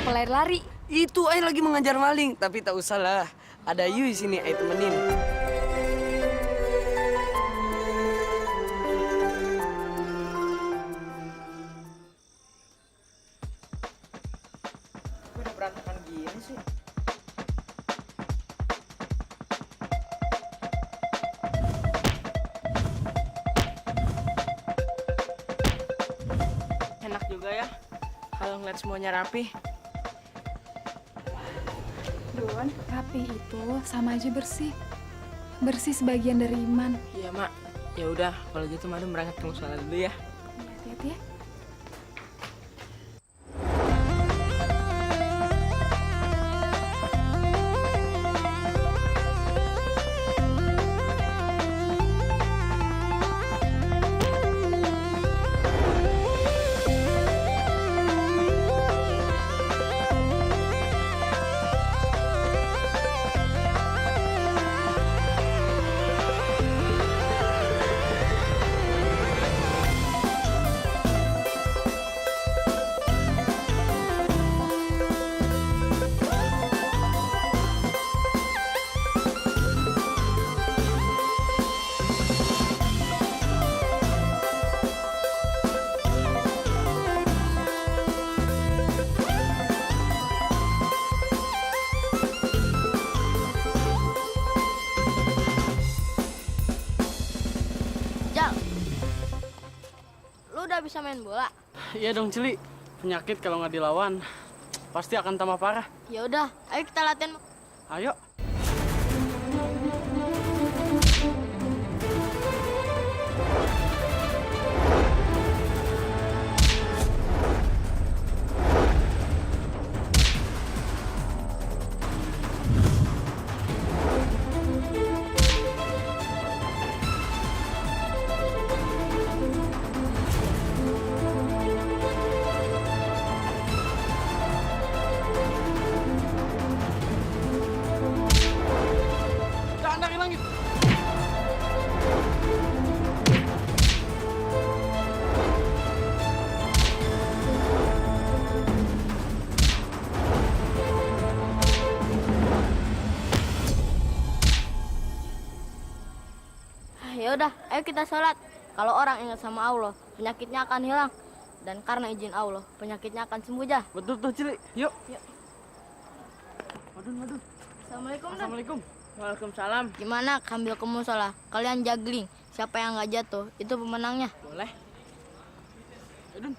kenapa lari-lari? Itu Ai lagi mengajar maling, tapi tak usahlah. Ada Yu di sini, Ai temenin. Udah berantakan gini sih. Enak juga ya kalau ngeliat semuanya rapi. Don, rapi itu sama aja bersih. Bersih sebagian dari iman. Iya, Mak. Ya udah, kalau gitu Madam berangkat ke musola dulu ya. Hati-hati ya. Jal, lu udah bisa main bola? Iya dong, Cili. Penyakit kalau nggak dilawan, pasti akan tambah parah. Ya udah, ayo kita latihan. Ayo. Jangan dari langit. Ya udah, ayo kita sholat. Kalau orang ingat sama Allah, penyakitnya akan hilang. Dan karena izin Allah, penyakitnya akan sembuh, Jah. Betul tuh, Cili. Yuk. Yuk. Madun, madun. Assalamualaikum, Dan. Assalamualaikum. Waalaikumsalam. Gimana sambil ke musola? Kalian juggling. Siapa yang nggak jatuh, itu pemenangnya. Boleh. Madun.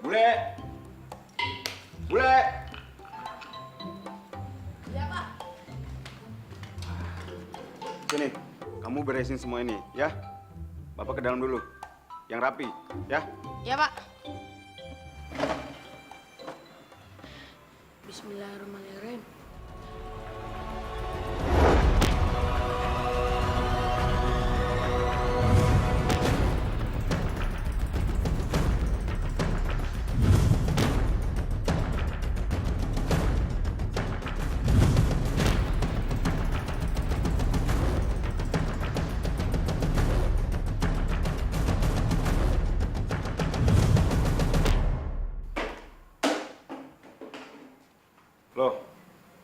Bule. Bule. Ya, Pak. Sini, kamu beresin semua ini, ya. Bapak ke dalam dulu. Yang rapi, ya. Ya, Pak. Bismillahirrahmanirrahim. Loh,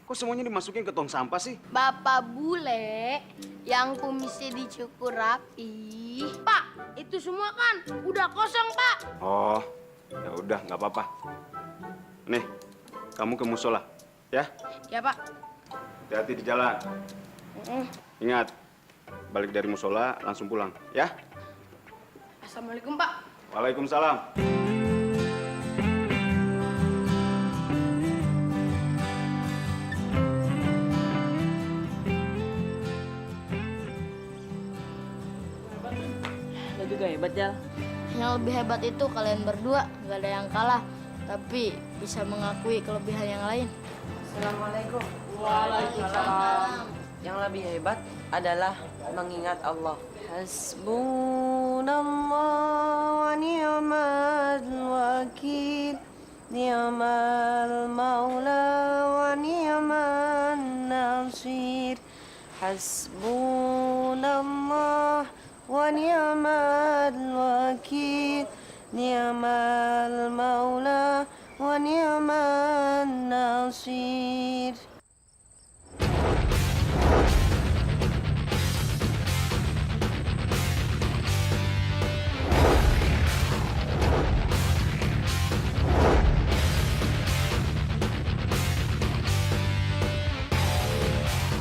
kok semuanya dimasukin ke tong sampah sih? Bapak bule yang kumisnya dicukur rapi. Pak, itu semua kan udah kosong, Pak. Oh, ya udah, nggak apa-apa. Nih, kamu ke musola, ya. Ya, Pak. Hati-hati di jalan. Ingat, balik dari musola langsung pulang, ya. Assalamualaikum, Pak. Waalaikumsalam. juga hebat, Jal. Yang lebih hebat itu kalian berdua, gak ada yang kalah, tapi bisa mengakui kelebihan yang lain. Assalamualaikum. Waalaikumsalam. Yang lebih hebat adalah mengingat Allah. Hasbunallah wa ni'mal wakil, ni'mal maula wa ni'man nasir. Hasbunallah wa ni'mal wakil, ni'mal maula wa ni'man nasir.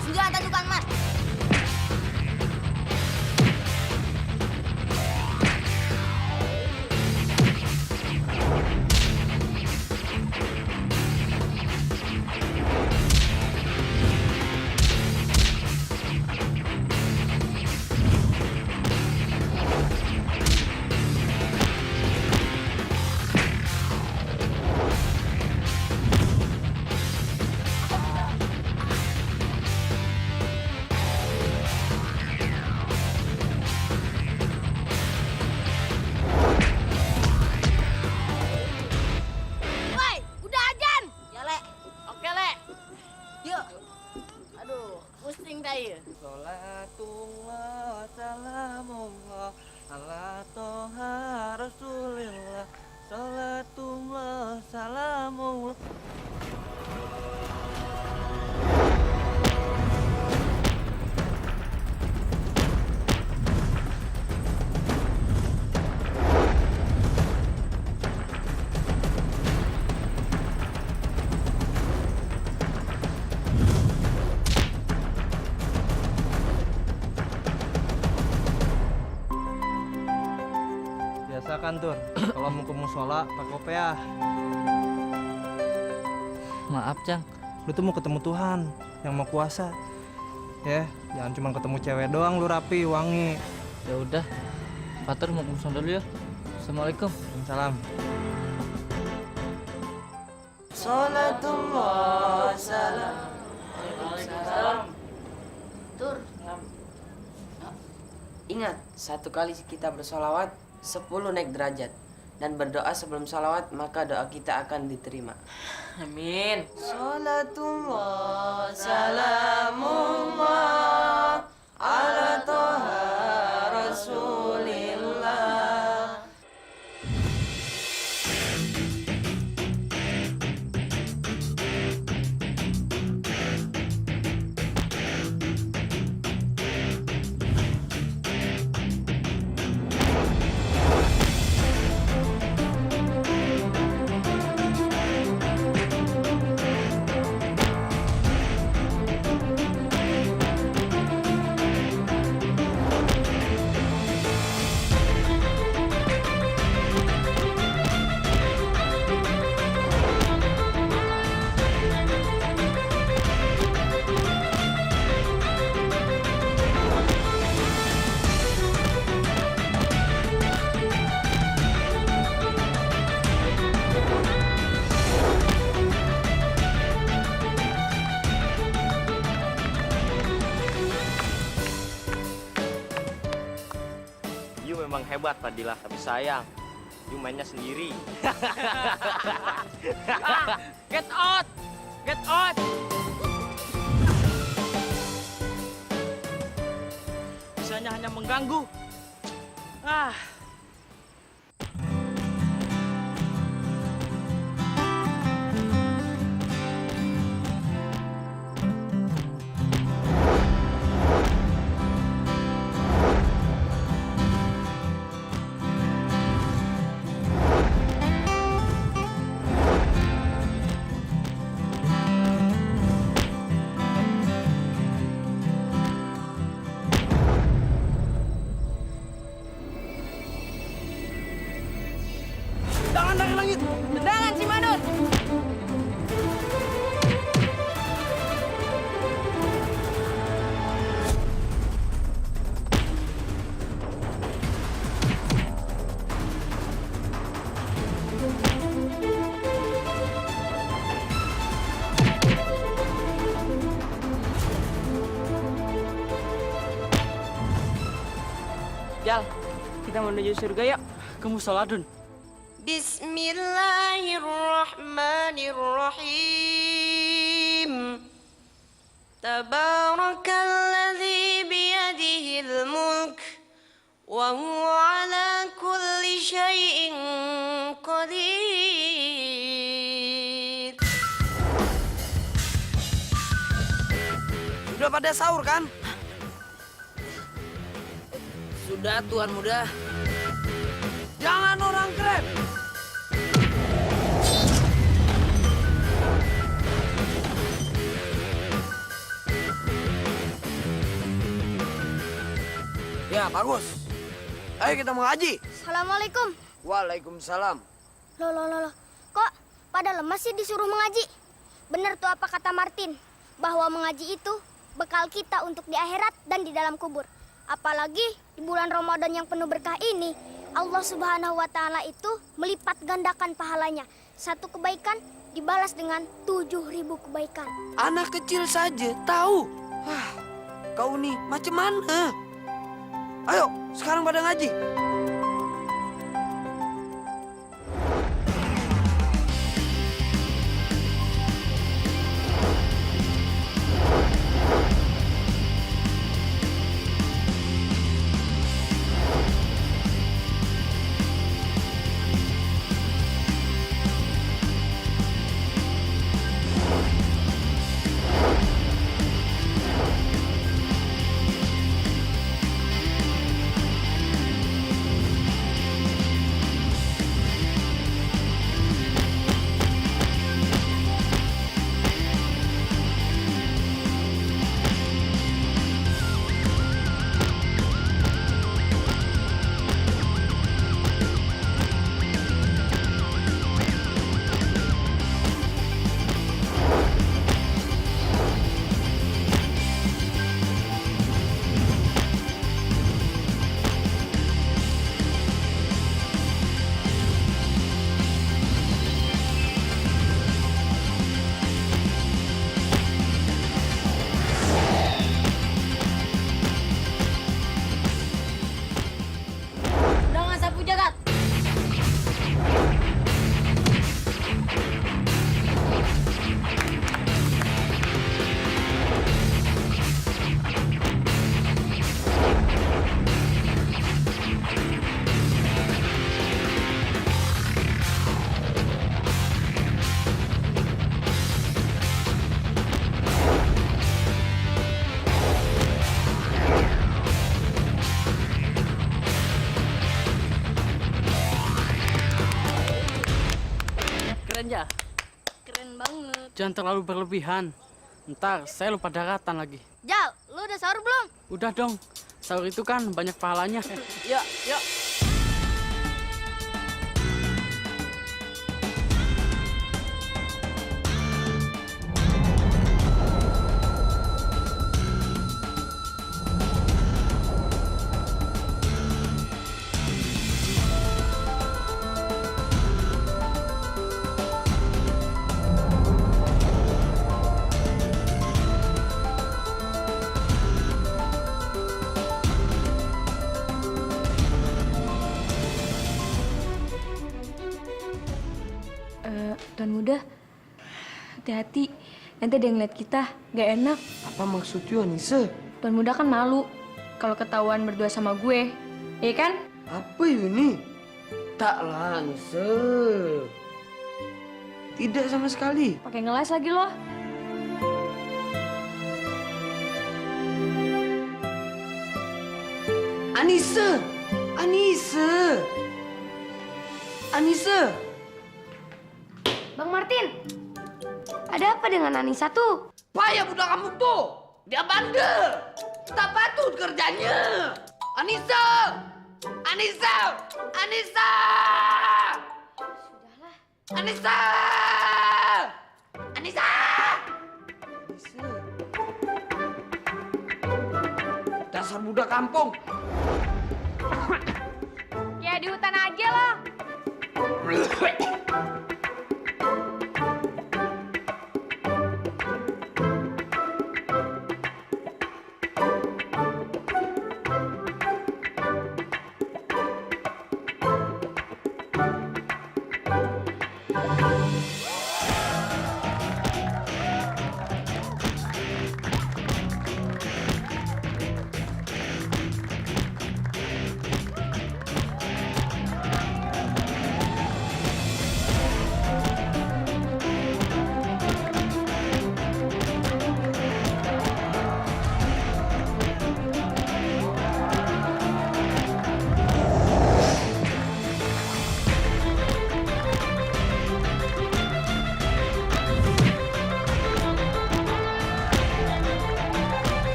Senjata tukang mas. Woi, udah ajan. Ya, Le. Oke, Le. Yuk. Aduh, pusing dah. Salatullah salamullah ala toha rasulillah. Salatullah salamullah. Biasa kan Tur, kalau mau ke musola pakai kopiah. Maaf, Cang. Lu tuh mau ketemu Tuhan yang mau kuasa. Ya, jangan cuma ketemu cewek doang lu rapi, wangi. Ya udah. Fatur mau pesan dulu ya. Assalamualaikum. Salam. Salatullah salam. Tur. Ingat, satu kali kita bersolawat 10 naik derajat. Dan berdoa sebelum salawat, maka doa kita akan diterima. Amin. Salatullah salamullah ala toha rasulillah. You memang hebat, Fadilah, tapi sayang, you mainnya sendiri. Get out! Get out! Bisanya hanya mengganggu. Ah. Jal, kita menuju surga yuk. Ke musola, Dun. Bismillahirrahmanirrahim. Tabarakalladzi biyadihil mulk wa huwa ala kulli syai'in qadir. Sudah pada sahur kan? Sudah, Tuan Muda. Jangan orang Grab. Ya, bagus. Ayo kita mengaji. Assalamualaikum. Waalaikumsalam. Loh. Kok pada lemas sih disuruh mengaji? Bener tuh apa kata Martin, bahwa mengaji itu bekal kita untuk di akhirat dan di dalam kubur. Apalagi di bulan Ramadan yang penuh berkah ini, Allah Subhanahu wa Ta'ala itu melipat gandakan pahalanya. Satu kebaikan dibalas dengan 7.000 kebaikan. Anak kecil saja tahu. Kau nih macam mana? Ayo, sekarang pada ngaji. Ya. Keren banget. Jangan terlalu berlebihan. Ntar saya lupa daratan lagi. Jal, lu udah sahur belum? Udah dong. Sahur itu kan banyak pahalanya. Yuk, yuk. Tuan Muda, hati-hati. Nanti ada yang ngeliat kita, gak enak. Apa maksudnya, Anissa? Tuan Muda kan malu kalau ketahuan berdua sama gue, iya kan? Apa ini? Tak lah, Anissa. Tidak sama sekali. Pakai ngeles lagi loh. Anissa! Anissa! Anissa! Bang Martin, ada apa dengan Anissa tuh? Payah budak kamu tuh! Dia bandel! Tak patut kerjanya! Anissa! Anissa! Anissa! Sudahlah. Anissa! Anissa! Dasar budak kampung! Ya di hutan aja loh.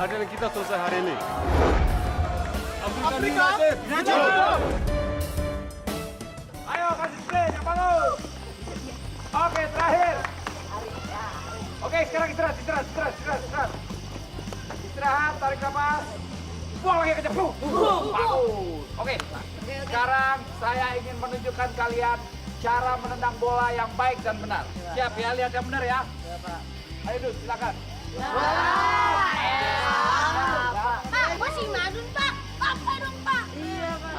Adil kita selesai hari ini. Afrika, Ayo kasih play yang baru. Oke, terakhir. Oke, sekarang istirahat. Istirahat, tarik nafas. Buang lagi kejap. Bagus. Oke, sekarang saya ingin menunjukkan kalian cara menendang bola yang baik dan benar. Siap ya, lihat yang benar ya. Ayo Dus, silakan. Pak, masih Madun, Pak. Apa dong, Pak?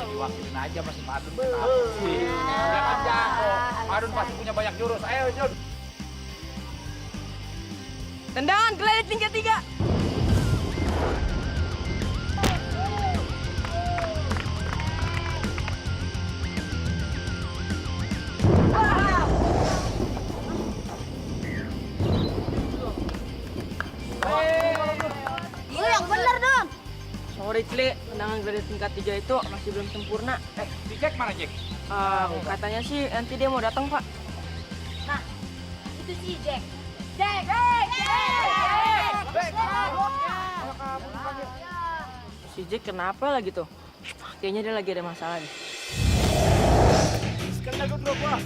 Diwakilin aja masih Madun. Jangan jago. Madun pasti punya banyak jurus. Ayo, Jun. Tendangan geladet tingkat 3. Iya, yang bener dong. Sorry, Cle. Tendangan geladet tingkat 3 itu masih belum sempurna. Dicek mana, Jack? Katanya sih nanti dia mau datang, Pak. Nah, itu si Jack. Si Jack kenapa lagi tuh? Kayaknya dia lagi ada masalah nih. Sekali lagi dulu, gua.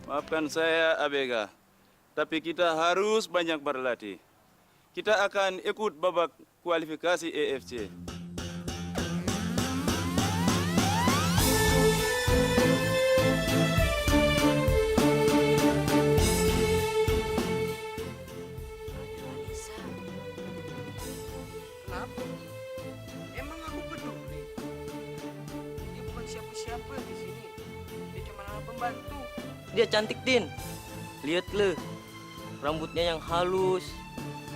Maafkan saya, Abega. Tapi kita harus banyak berlatih. Kita akan ikut babak kualifikasi EFC. Kenapa? Emang aku peduli? Dia bukan siapa-siapa di sini. Dia cuma anak pembantu. Dia cantik, Din. Lihat le. Rambutnya yang halus,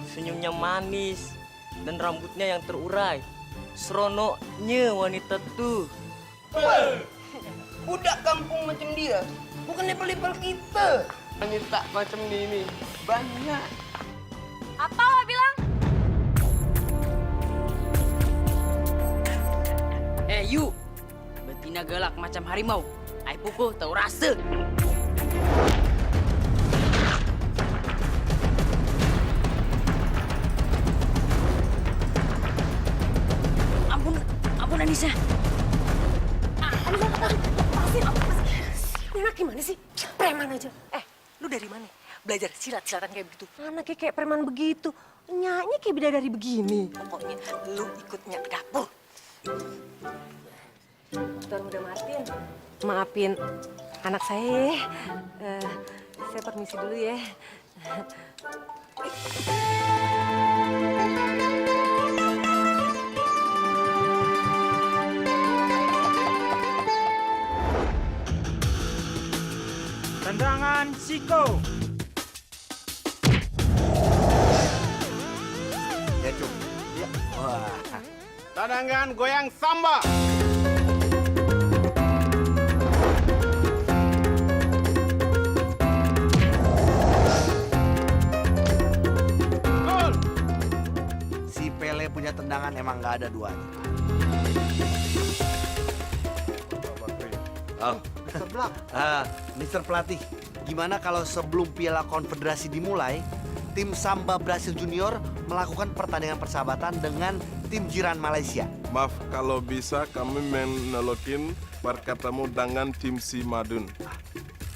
senyumnya manis, dan rambutnya yang terurai. Seronoknya wanita tuh. Budak kampung macam dia, bukan level-level kita. Wanita macam ini banyak. Apa lo bilang? You, betina galak macam harimau. Ai pukul tahu rasa. Ampun Anissa. Anak gimana sih? Preman aja. Lu dari mana? Belajar silat-silatan kayak begitu. Anaknya kayak preman begitu. Nyaknya kayak bidadari begini. Pokoknya lu ikutnya ke dapur. Tuan Muda Martin, maafin anak saya ya. Saya permisi dulu ya. Tendangan Siko. Ya, Cuk. Ya. Wah. Tendangan goyang samba. Gol. Si Pele punya tendangan emang nggak ada duanya. Oh. Mr. Pelatih, gimana kalau sebelum Piala Konfederasi dimulai, tim Samba Brasil Junior melakukan pertandingan persahabatan dengan tim jiran Malaysia? Maaf, kalau bisa kami menolokin berkatemu dengan tim si Madun.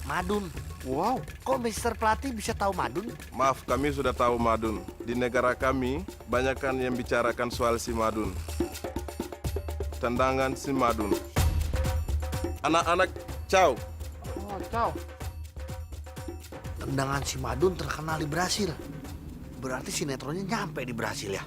Madun? Wow, kok Mr. Pelatih bisa tahu Madun? Maaf, kami sudah tahu Madun. Di negara kami, banyakkan yang bicarakan soal si Madun. Tendangan si Madun. Anak-anak, ciao. Oh, ciao. Tendangan si Madun terkenal di Brasil. Berarti sinetronnya nyampe di Brasil ya?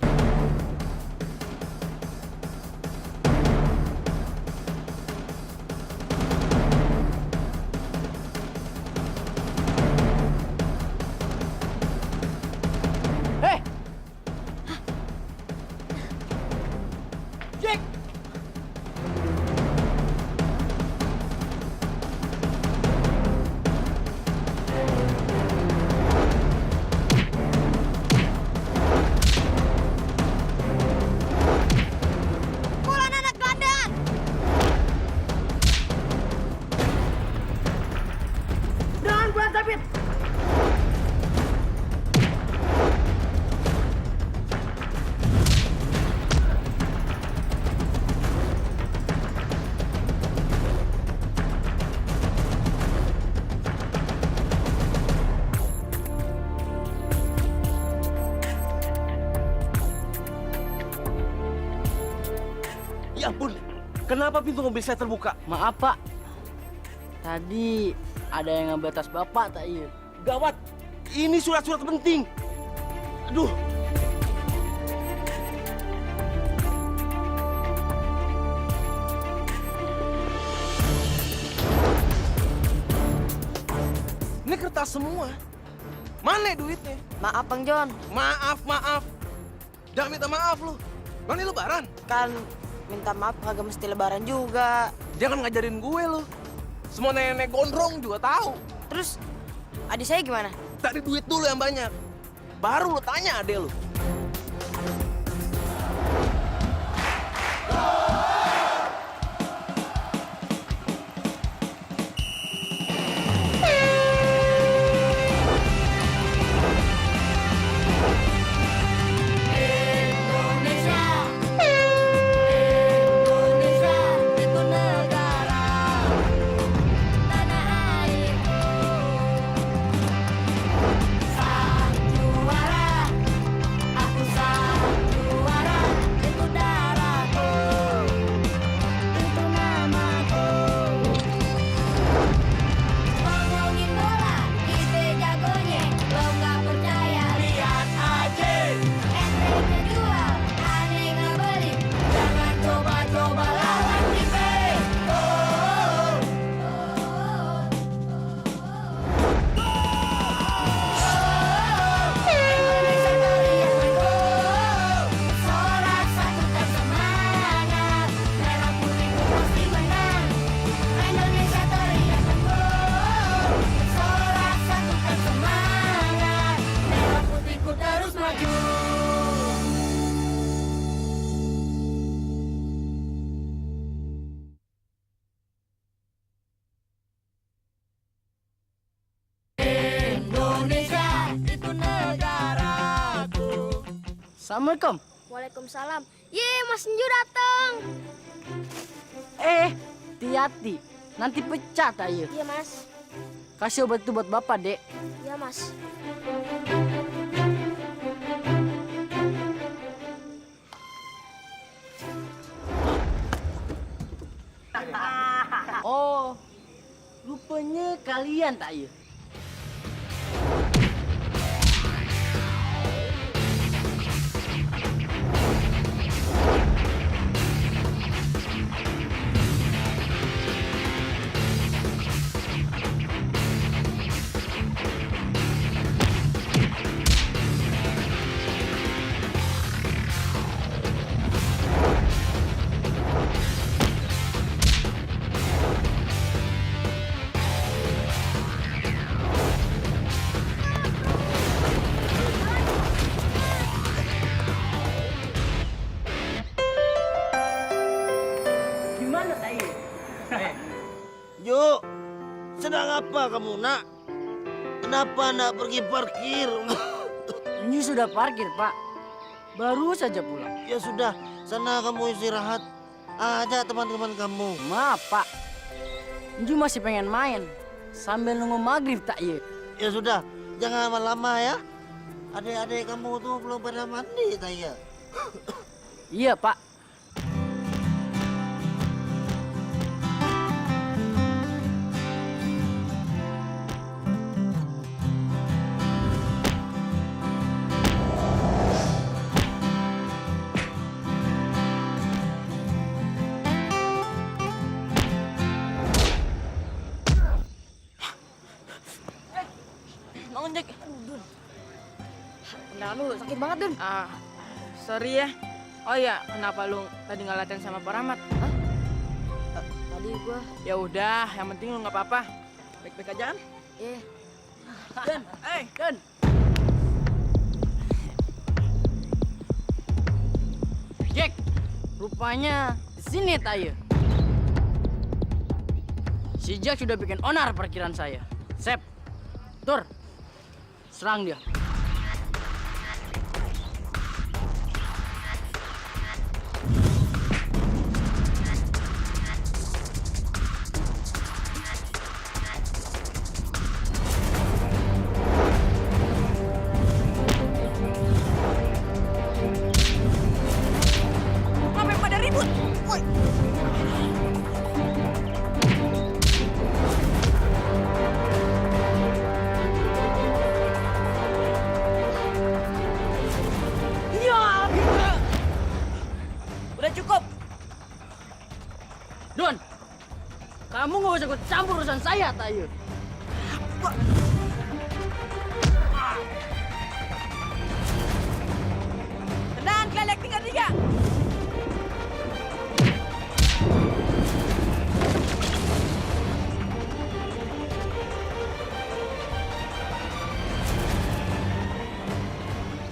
Ya ampun, kenapa pintu mobil saya terbuka? Maaf, Pak. Tadi ada yang ngambil tas Bapak, tak iya? Gawat, ini surat-surat penting. Aduh. Ini kertas semua. Mana duitnya? Maaf Bang John. Maaf. Jangan minta maaf lu. Bang, ini lebaran. Kan minta maaf kagak mesti lebaran juga. Jangan ngajarin gue lu. Semua nenek gondrong juga tahu. Terus adik saya gimana? Tadi duit dulu yang banyak. Baru lu tanya adek lu. Assalamualaikum. Waalaikumsalam. Ye, Mas Nju datang. Hati-hati. Nanti pecah, tak iya? Iya, Mas. Kasih obat itu buat Bapak, Dek. Iya, Mas. Oh, rupanya kalian, tak iya? Gimana, tak iya? Jo, sedang apa kamu, nak? Kenapa nak pergi parkir? Ini sudah parkir, Pak. Baru saja pulang. Ya sudah, sana kamu istirahat. Ajak teman-teman kamu. Maaf, Pak. Ini masih pengen main. Sambil nunggu maghrib, tak iya? Ya sudah, jangan lama-lama ya. Adik-adik kamu tuh belum pada mandi, tak iya? Iya, Pak. Bangun, Jack. Dun. Nah, lu sakit banget, Dun. Sorry ya. Oh iya, kenapa lu tadi nggak latihan sama Pak Rahmat? Hah? Tadi gua... Ya udah, yang penting lu nggak apa-apa. Baik-baik aja kan? Iya. Dan, Dan. Jack, rupanya di sini, tak iya? Si Jack sudah bikin onar parkiran saya. Sep, Tur, serang dia. Ngapain pada ribut? Udah cukup. Don, kamu nggak usah ikut campur urusan saya, Tayo. Tenang, kalian tinggal 3.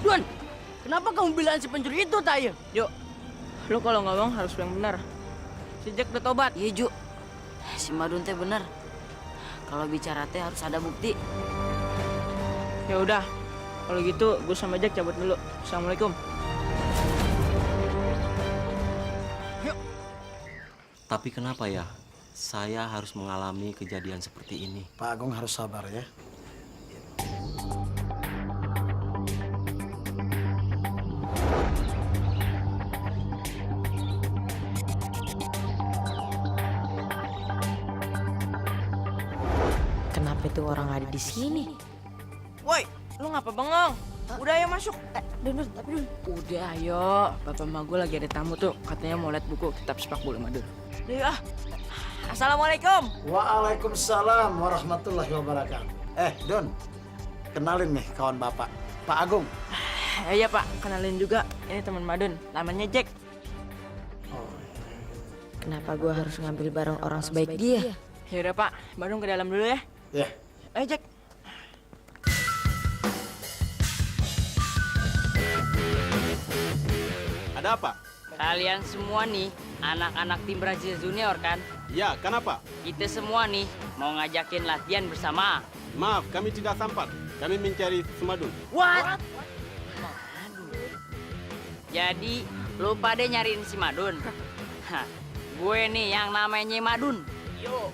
Don, kenapa kamu bilang si pencuri itu, Tayo? Yuk, lu kalau ngomong harus yang benar. Si Jack udah tobat. Iya, Ju. Si Madun teh benar. Kalau bicara teh harus ada bukti. Ya udah, kalau gitu gue sama Jack cabut dulu. Assalamualaikum. Tapi kenapa ya saya harus mengalami kejadian seperti ini? Pak Agung harus sabar ya. Kenapa itu orang ada di sini? Woi, lu ngapa bengong? Udah ayo masuk. Udah, ayo. Bapak emak gue lagi ada tamu tuh. Katanya mau lihat buku kitab sepak bola Madun. Yuk ah. Assalamualaikum. Waalaikumsalam warahmatullahi wabarakatuh. Don, kenalin nih kawan bapak, Pak Agung. Iya Pak, kenalin juga. Ini teman Madun, namanya Jack. Kenapa gue harus ngambil barang orang sebaik dia? Ya udah Pak, Madun ke dalam dulu ya. Ya. Ayo Jack. Ada apa? Kalian semua nih anak-anak tim Brazil Junior kan? Ya, kenapa? Kita semua nih mau ngajakin latihan bersama. Maaf, kami tidak sampat. Kami mencari Sumadun. What? Jadi lu pada nyariin si Madun? Hah, gue nih yang namanya Madun. Yo.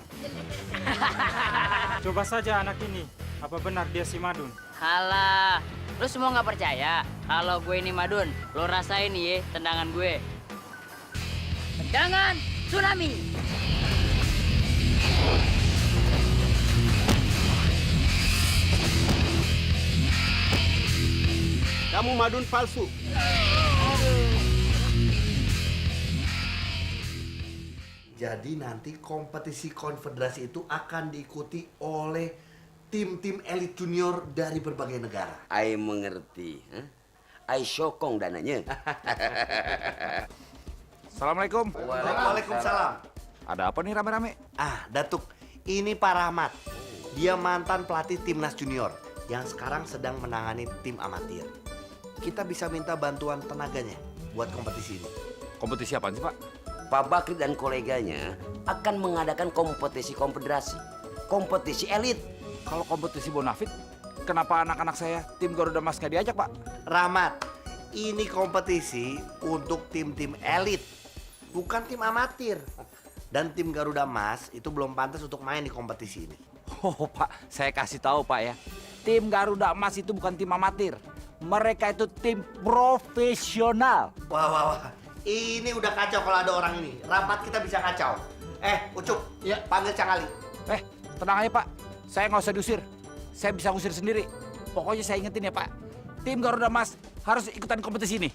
Coba saja anak ini, apa benar dia si Madun? Halah, lu semua nggak percaya kalau gue ini Madun? Lu rasain nih ya tendangan gue. Tendangan tsunami. Kamu Madun palsu. Jadi nanti kompetisi konfederasi itu akan diikuti oleh tim-tim elit junior dari berbagai negara. Ai mengerti. Ai sokong dananya. Assalamualaikum. Waalaikumsalam. Ada apa nih rame-rame? Datuk, ini Pak Rahmat. Dia mantan pelatih timnas junior yang sekarang sedang menangani tim amatir. Kita bisa minta bantuan tenaganya buat kompetisi ini. Kompetisi apaan sih, Pak? Pak Bakri dan koleganya akan mengadakan kompetisi konfederasi. Kompetisi elit. Kalau kompetisi Bonafit, kenapa anak-anak saya tim Garuda Mas nggak diajak, Pak? Rahmat, ini kompetisi untuk tim-tim elit, bukan tim amatir. Dan tim Garuda Mas itu belum pantas untuk main di kompetisi ini. Oh, Pak, saya kasih tahu, Pak ya. Tim Garuda Emas itu bukan tim amatir. Mereka itu tim profesional. Wah. Ini udah kacau kalau ada orang ini. Rapat kita bisa kacau. Ucup, ya, panggil Cang Ali. Tenang aja, Pak. Saya nggak usah diusir. Saya bisa usir sendiri. Pokoknya saya ingetin ya, Pak. Tim Garuda Emas harus ikutan kompetisi ini.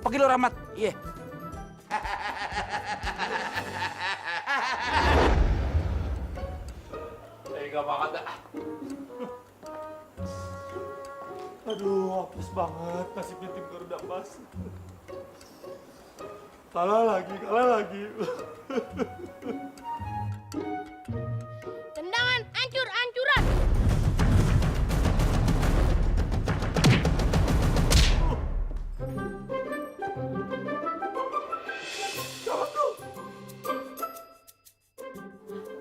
Pergi lo, Rahmat. Iya. Tega banget dah. Aduh, hapus banget nasibnya tim Garuda Emas. Kalah lagi. Tendangan ancur-ancuran.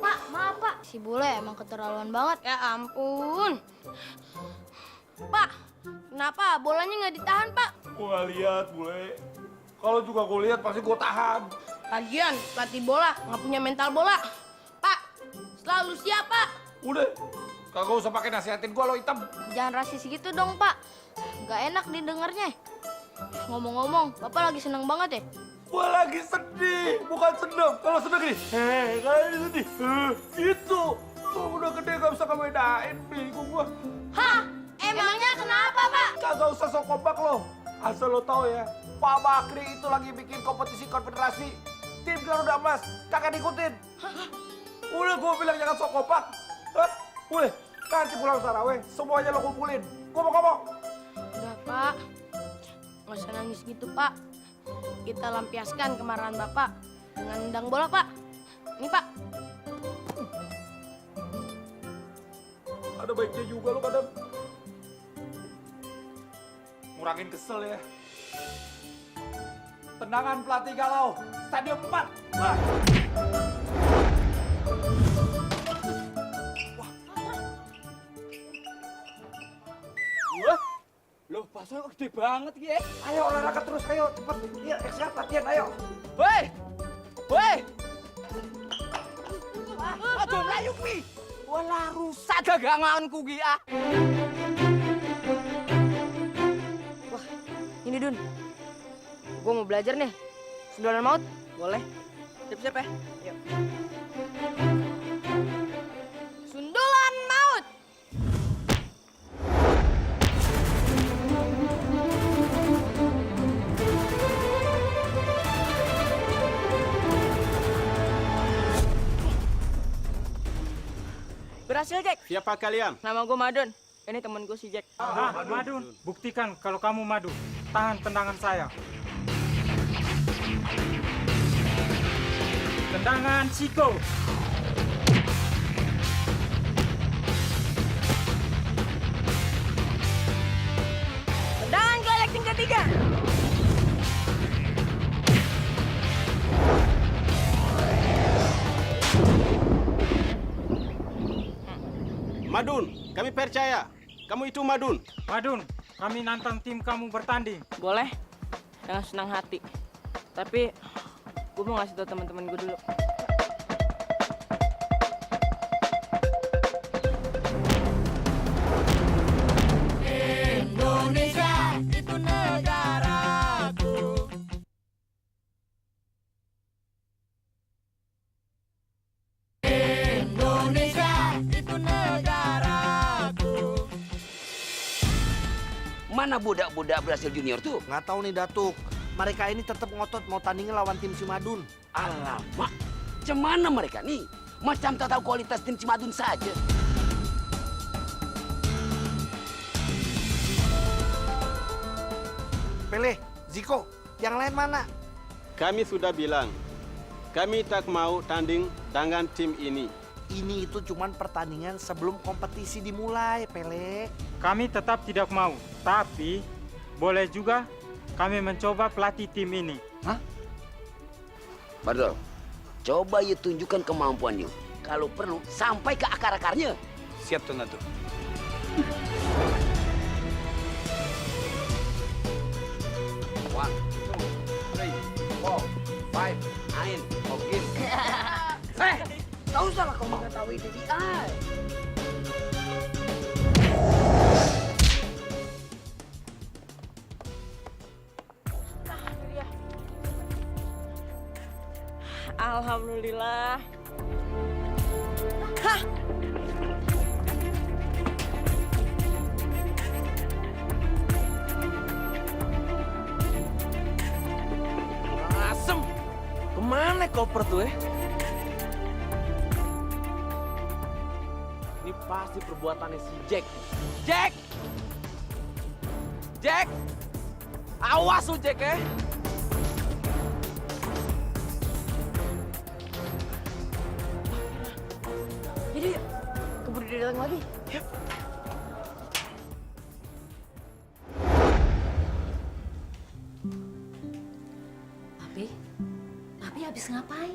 Pak, maaf Pak. Si bule emang keterlaluan banget. Ya ampun. Pak, kenapa bolanya nggak ditahan, Pak? Gua lihat, bule. Kalau juga gue lihat pasti gue tahan. Lagian, pelatih bola nggak punya mental bola. Pak, selalu siap, Pak. Udah, kagak usah pakai nasihatin gue lo hitam. Jangan rasis gitu dong, Pak. Nggak enak didengarnya. Ngomong-ngomong, Bapak lagi seneng banget ya? Gua lagi sedih, bukan seneng. Kalau seneng gini, kalau ini sedih, gitu. Gua udah gede gak bisa ngebedain, bingung gua. Hah? Emangnya kenapa, Pak? Kagak usah sok kompak lo. Asal lo tahu ya, Pak Bakri itu lagi bikin kompetisi konfederasi. Tim Garuda Emas, kagak diikutin. Udah gua bilang jangan sok kompak. Hah? Udah, nanti pulang taraweh, semuanya lo kumpulin. Gua mau ngomong. Enggak, Pak. Nggak usah nangis gitu, Pak. Kita lampiaskan kemarahan Bapak dengan nendang bola, Pak. Ini, Pak. Ada baiknya juga lo kadang. Ngurangin kesel ya. Tendangan pelatih galau, stadium 4. Wah. Wah. Loh, pasnya gede banget ya. Ayo olahraga terus, ayo cepet. Iya, sehat latihan, ayo. Woi! Woi! Aduh, melayu pi. Walah rusak gaganganku ki ah. Wah, ini Dun. Gue mau belajar nih. Sundulan maut, boleh? Siap-siap ya. Yuk. Sundulan maut. Berhasil, Jack. Siapa kalian? Nama gue Madun. Ini temen gue si Jack. Nah, Madun, buktikan kalau kamu madu. Tahan tendangan saya. Tendangan Chico. Tendangan galaktik ketiga. Madun, kami percaya. Kamu itu Madun. Madun, kami nantang tim kamu bertanding. Boleh, dengan senang hati. Tapi, gue mau ngasih tau teman-teman gue dulu. Indonesia itu negaraku. Indonesia itu negaraku. Mana budak-budak Brasil Junior tuh? Nggak tahu nih Datuk. Mereka ini tetap ngotot mau tanding lawan tim Cimadun. Alamak, cemana mereka nih? Macam tak tahu kualitas tim Cimadun saja. Pele, Ziko, yang lain mana? Kami sudah bilang, kami tak mau tanding dengan tim ini. Ini itu cuman pertandingan sebelum kompetisi dimulai, Pele. Kami tetap tidak mau, tapi boleh juga kami mencoba pelatih tim ini. Hah? Bardol, coba you tunjukkan kemampuan you. Kalau perlu, sampai ke akar-akarnya. Siap, Tuan Datuk. One, two, three, four, five, nine, oke. Tak usahlah kau mengetahui diri I. Alhamdulillah. Hah? Asem, kemana koper tuh Ini pasti perbuatannya si Jack. Jack! Jack! Awas lu Jack ya! Jadi, keburu dia datang lagi. Yuk. Papi habis ngapain?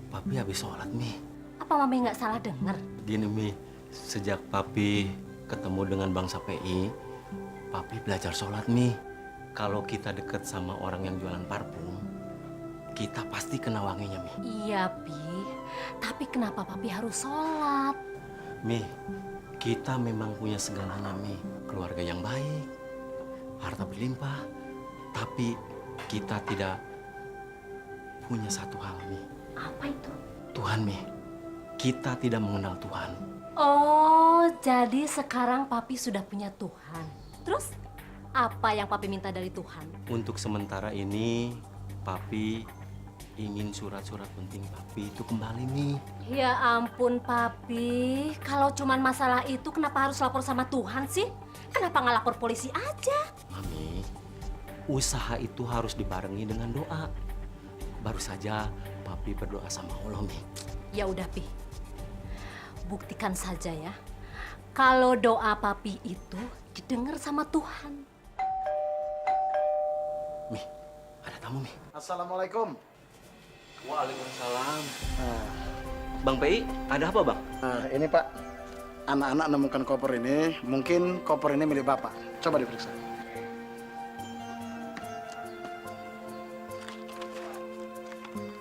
Papi habis sholat, Mi. Apa Mami nggak salah dengar? Gini, Mi. Sejak Papi ketemu dengan Bang Sapei, Papi belajar sholat, Mi. Kalau kita deket sama orang yang jualan parfum, kita pasti kena wanginya, Mi. Iya, Pi. Tapi kenapa Papi harus sholat? Mi, kita memang punya segalanya, Mi. Keluarga yang baik, harta berlimpah, tapi kita tidak punya satu hal, Mi. Apa itu? Tuhan, Mi. Kita tidak mengenal Tuhan. Oh, jadi sekarang papi sudah punya Tuhan. Terus apa yang papi minta dari Tuhan? Untuk sementara ini, Papi ingin surat-surat penting Papi itu kembali, Mi. Ya ampun papi, kalau cuman masalah itu kenapa harus lapor sama Tuhan sih? Kenapa nggak lapor polisi aja? Mami, usaha itu harus dibarengi dengan doa. Baru saja Papi berdoa sama Allah, Mi. Ya udah Pi, buktikan saja ya. Kalau doa papi itu didengar sama Tuhan. Mi, ada tamu, Mi. Assalamualaikum. Waalaikumsalam. Bang Pei, ada apa, Bang? Nah, ini Pak, anak-anak nemukan koper ini. Mungkin koper ini milik Bapak. Coba diperiksa.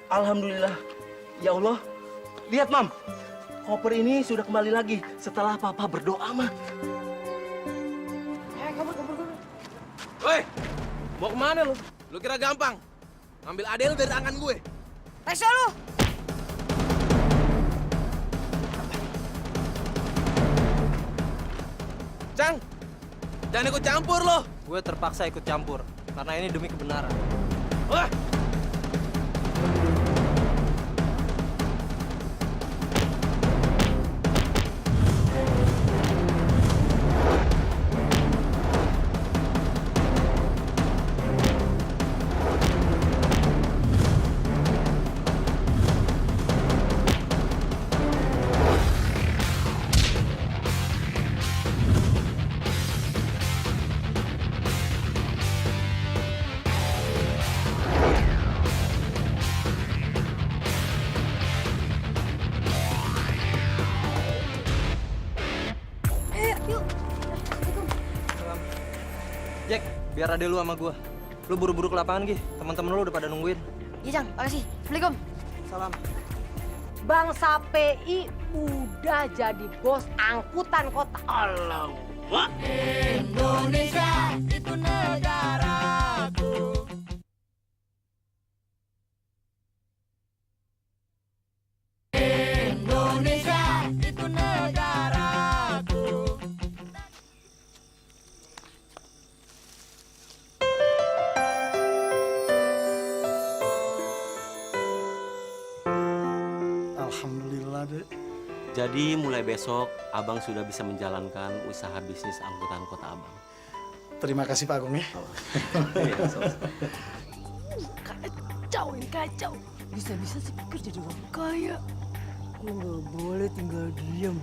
Alhamdulillah. Ya Allah. Lihat, Mam. Koper ini sudah kembali lagi setelah Papa berdoa, Mam. Woi, mau kemana lu? Lu kira gampang? Ngambil ade lu dari tangan gue. Resa lu! Cang, jangan ikut campur lo. Gue terpaksa ikut campur karena ini demi kebenaran. Wah! Jack, biar ada lu sama gua. Lu buru-buru ke lapangan, Gi. Teman-teman lu udah pada nungguin. Iya, Cang. Makasih. Assalamualaikum. Salam. Bangsa PI udah jadi bos angkutan kota. Alamak. Indonesia itu negaraku. Indonesia itu negaraku. Alhamdulillah, Dek. Jadi mulai besok Abang sudah bisa menjalankan usaha bisnis angkutan kota Abang. Terima kasih Pak Agung ya. Kacau ini kacau. Bisa-bisa si Pikir jadi orang kaya. Gue nggak boleh tinggal diam.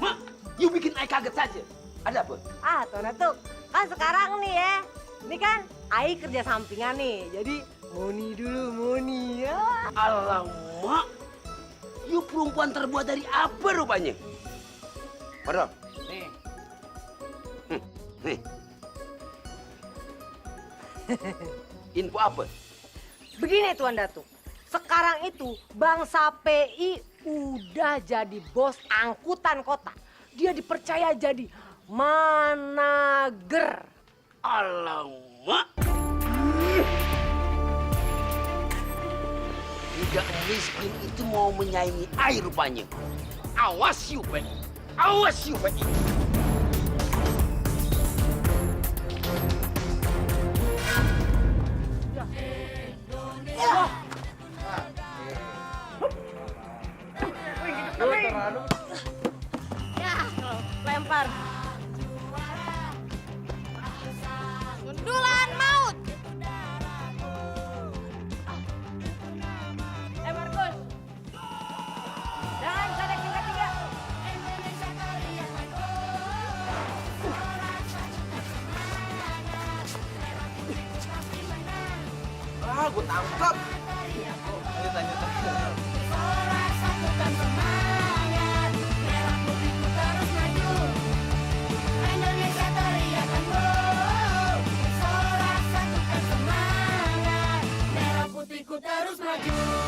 Mak, you bikin Ai kaget saja. Ada apa? Ah, Tona tuh. Kan sekarang nih ya. Ini kan Ai kerja sampingan nih. Jadi Moni dulu, Moni ya. Alamak, you perempuan terbuat dari apa rupanya? Waduh. Nih. Nih. Info apa? Begini Tuan Datuk. Sekarang itu bangsa PI udah jadi bos angkutan kota. Dia dipercaya jadi manager. Alamak. Budak miskin itu mau menyaingi air rupanya. Awas you, Pak. Awas you, Pak. Ya, lempar. Gundulan maut. Markus. Jangan sadek tiga-tiga. Ah, gue tangkap. Lanjut, lanjut. Satukan semangat, merah putihku terus maju. Indonesia teriakan wow. Sorak satukan semangat, merah putihku terus maju.